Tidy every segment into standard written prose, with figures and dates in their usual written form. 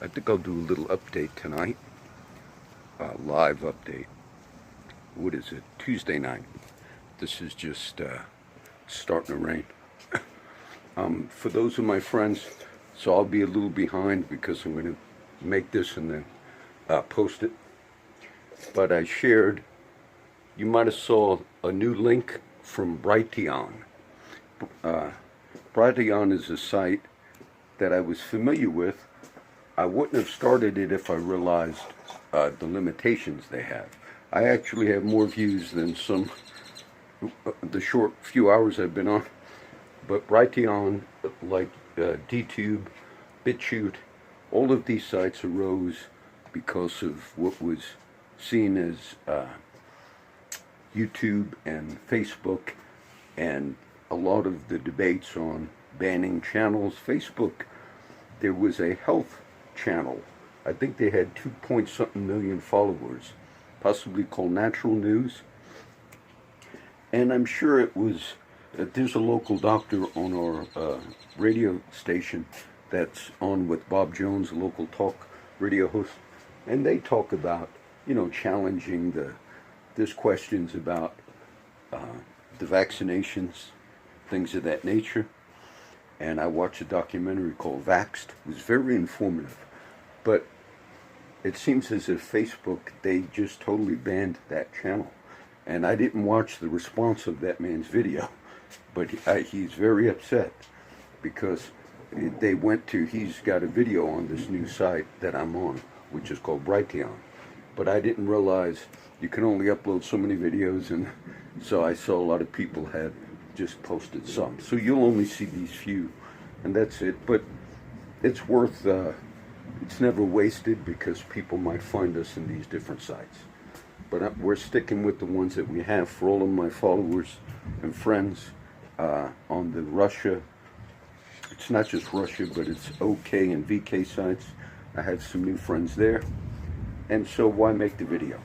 I think I'll do a little update tonight, live update. What is it? Tuesday night. This is just starting to rain. For those of my friends, so I'll be a little behind because I'm going to make this and then post it. But I shared, you might have saw a new link from Brighteon. Brighteon is a site that I was familiar with. I wouldn't have started it if I realized the limitations they have. I actually have more views than the short few hours I've been on. But Brighteon, like DTube, BitChute, all of these sites arose because of what was seen as YouTube and Facebook and a lot of the debates on banning channels. Facebook, there was a health channel. I think they had 2 point something million followers, possibly called Natural News. And I'm sure it was, there's a local doctor on our radio station that's on with Bob Jones, a local talk radio host, and they talk about, challenging there's questions about the vaccinations, things of that nature. And I watched a documentary called Vaxxed. It was very informative. But it seems as if Facebook, they just totally banned that channel. And I didn't watch the response of that man's video, but he's very upset because he's got a video on this new site that I'm on, which is called Brighteon. But I didn't realize you can only upload so many videos, and so I saw a lot of people had just posted some. So you'll only see these few, and that's it. But it's worth, it's never wasted because people might find us in these different sites. But we're sticking with the ones that we have for all of my followers and friends on the Russia. It's not just Russia, but it's OK and VK sites. I have some new friends there. And so why make the video?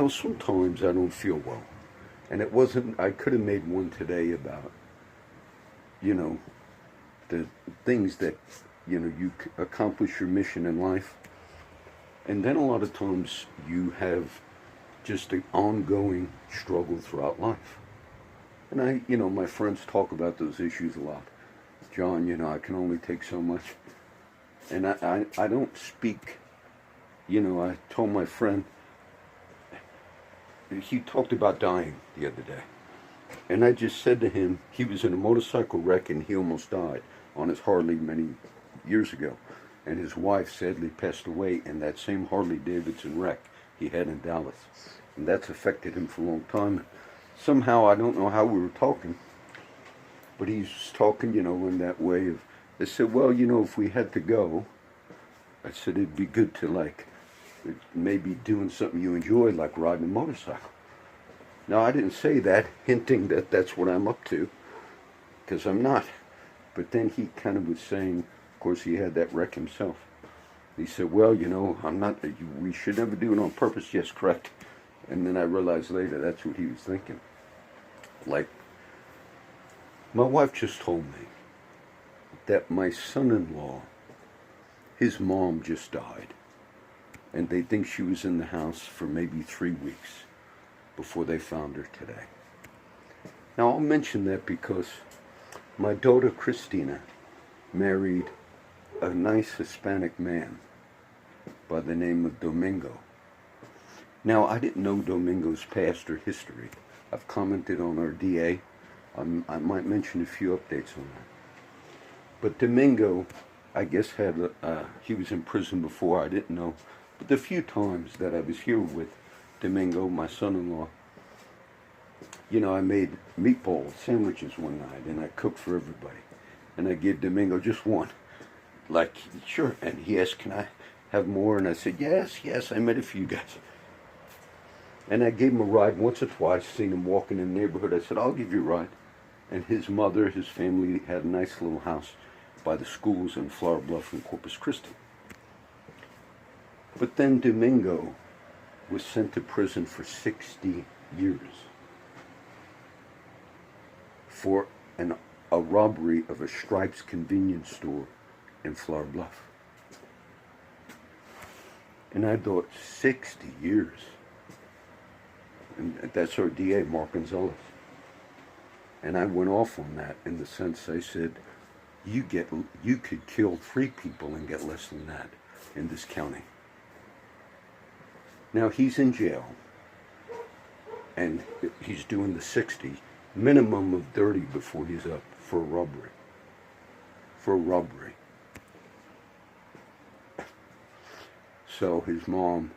Sometimes I don't feel well. And I could have made one today about, the things that, you accomplish your mission in life. And then a lot of times you have just an ongoing struggle throughout life. And my friends talk about those issues a lot. John, I can only take so much. And I don't speak, I told my friend, he talked about dying the other day. And I just said to him, he was in a motorcycle wreck and he almost died on his Harley many years ago. And his wife sadly passed away in that same Harley Davidson wreck he had in Dallas. And that's affected him for a long time. Somehow, I don't know how we were talking, but he's talking, in that way of, I said, well, if we had to go, I said, it'd be good to maybe doing something you enjoy, like riding a motorcycle. Now, I didn't say that, hinting that that's what I'm up to, because I'm not. But then he kind of was saying, of course, he had that wreck himself. He said, well, I'm not, we should never do it on purpose. Yes, correct. And then I realized later that's what he was thinking. Like, my wife just told me that my son-in-law, his mom just died. And they think she was in the house for maybe 3 weeks before they found her today. Now, I'll mention that because my daughter Christina married a nice Hispanic man by the name of Domingo. Now, I didn't know Domingo's past or history. I've commented on our DA. I might mention a few updates on that. But Domingo, I guess, he was in prison before, I didn't know. But the few times that I was here with Domingo, my son-in-law, I made meatball sandwiches one night, and I cooked for everybody. And I gave Domingo just one. Like, sure. And he asked, can I have more? And I said, yes, I made it for you guys. And I gave him a ride once or twice, seen him walking in the neighborhood. I said, I'll give you a ride. And his mother, his family had a nice little house by the schools in Flower Bluff and Corpus Christi. But then Domingo was sent to prison for 60 years for a robbery of a Stripes convenience store in Flower Bluff. And I thought, 60 years. And that's our DA, Mark Gonzalez. And I went off on that in the sense I said, you could kill 3 people and get less than that in this county. Now he's in jail, and he's doing the 60, minimum of 30 before he's up for a robbery. For a robbery. So his mom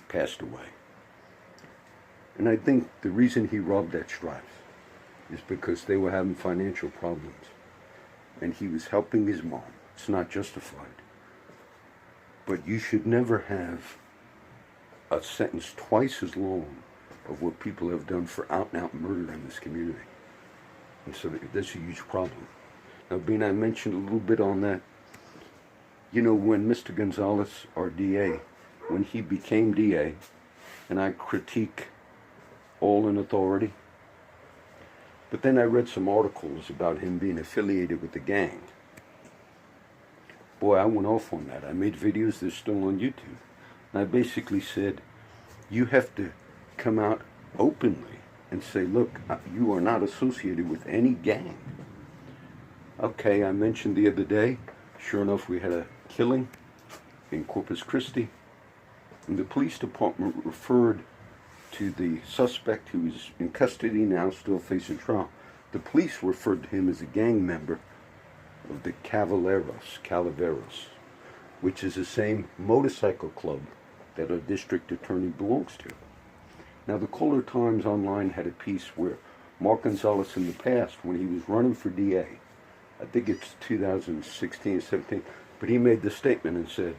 passed away. And I think the reason he robbed at Stripes is because they were having financial problems. And he was helping his mom. It's not justified. But you should never have a sentence twice as long of what people have done for out-and-out murder in this community. And so that's a huge problem. Now, Bean, I mentioned a little bit on that. You know, when Mr. Gonzalez, our DA, when he became DA, and I critique all in authority, but then I read some articles about him being affiliated with the gang. Boy, I went off on that. I made videos, they're still on YouTube. And I basically said, you have to come out openly and say, look, you are not associated with any gang. Okay, I mentioned the other day, sure enough, we had a killing in Corpus Christi. And the police department referred to the suspect who is in custody now, still facing trial. The police referred to him as a gang member of the Calaveras, which is the same motorcycle club that our district attorney belongs to. Now, the Caller Times Online had a piece where Mark Gonzalez in the past, when he was running for DA, I think it's 2016 or 17, but he made the statement and said,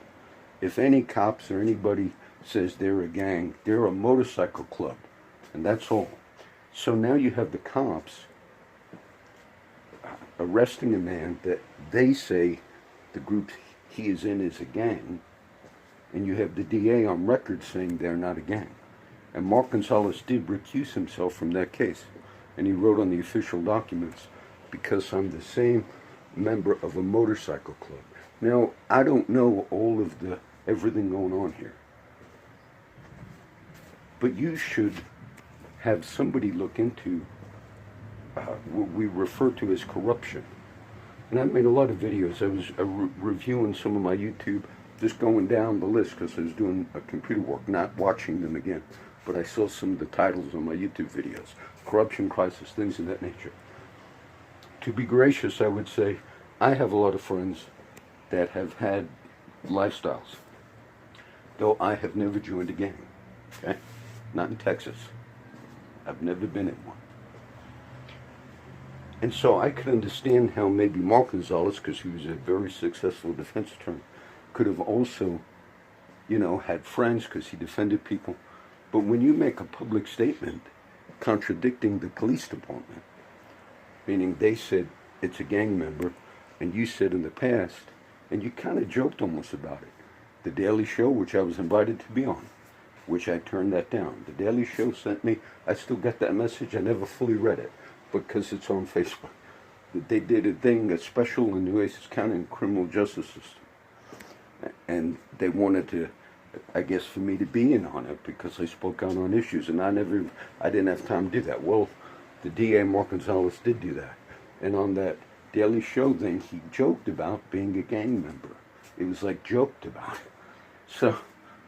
if any cops or anybody says they're a gang, they're a motorcycle club, and that's all. So now you have the cops arresting a man that they say the group he is in is a gang, and you have the DA on record saying they're not a gang. And Mark Gonzalez did recuse himself from that case, and he wrote on the official documents, because I'm the same member of a motorcycle club. Now, I don't know all of everything going on here, but you should have somebody look into what we refer to as corruption. And I've made a lot of videos. I was reviewing some of my YouTube, just going down the list because I was doing computer work, not watching them again. But I saw some of the titles on my YouTube videos. Corruption, crisis, things of that nature. To be gracious, I would say, I have a lot of friends that have had lifestyles, though I have never joined a gang, okay? Not in Texas. I've never been in one. And so I could understand how maybe Mark Gonzalez, because he was a very successful defense attorney, could have also, you know, had friends because he defended people. But when you make a public statement contradicting the police department, meaning they said it's a gang member, and you said in the past, and you kind of joked almost about it. The Daily Show, which I was invited to be on, which I turned that down. The Daily Show sent me, I still got that message, I never fully read it, because it's on Facebook. They did a special in Nueces County criminal justice system. And they wanted to, I guess, for me to be in on it because I spoke out on issues, and I didn't have time to do that. Well, the DA, Mark Gonzalez, did do that. And on that Daily Show thing, he joked about being a gang member. It was like joked about. So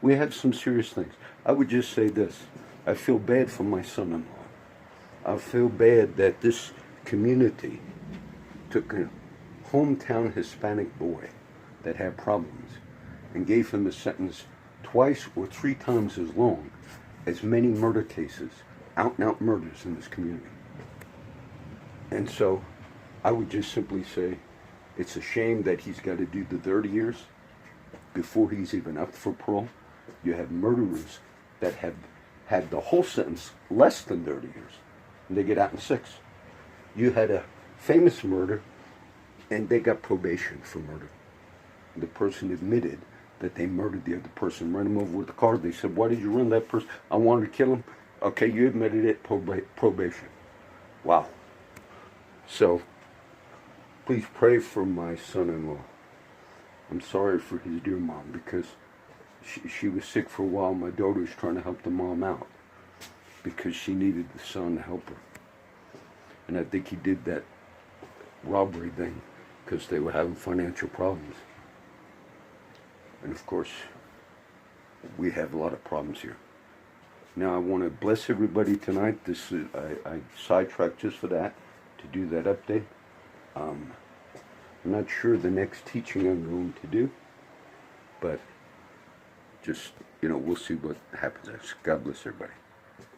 we had some serious things. I would just say this. I feel bad for my son-in-law. I feel bad that this community took a hometown Hispanic boy that had problems and gave him a sentence twice or 3 times as long as many murder cases, out-and-out murders in this community. And so I would just simply say it's a shame that he's got to do the 30 years before he's even up for parole. You have murderers that have had the whole sentence less than 30 years, and they get out in 6. You had a famous murder, and they got probation for murder. The person admitted that they murdered the other person, ran him over with the car. They said, why did you run that person? I wanted to kill him. Okay, you admitted it, probation. Wow. So, please pray for my son-in-law. I'm sorry for his dear mom, because she was sick for a while. My daughter was trying to help the mom out because she needed the son to help her. And I think he did that robbery thing because they were having financial problems. And of course, we have a lot of problems here. Now I want to bless everybody tonight. This is, I sidetracked just for that, to do that update. I'm not sure the next teaching I'm going to do, but just, we'll see what happens. God bless everybody.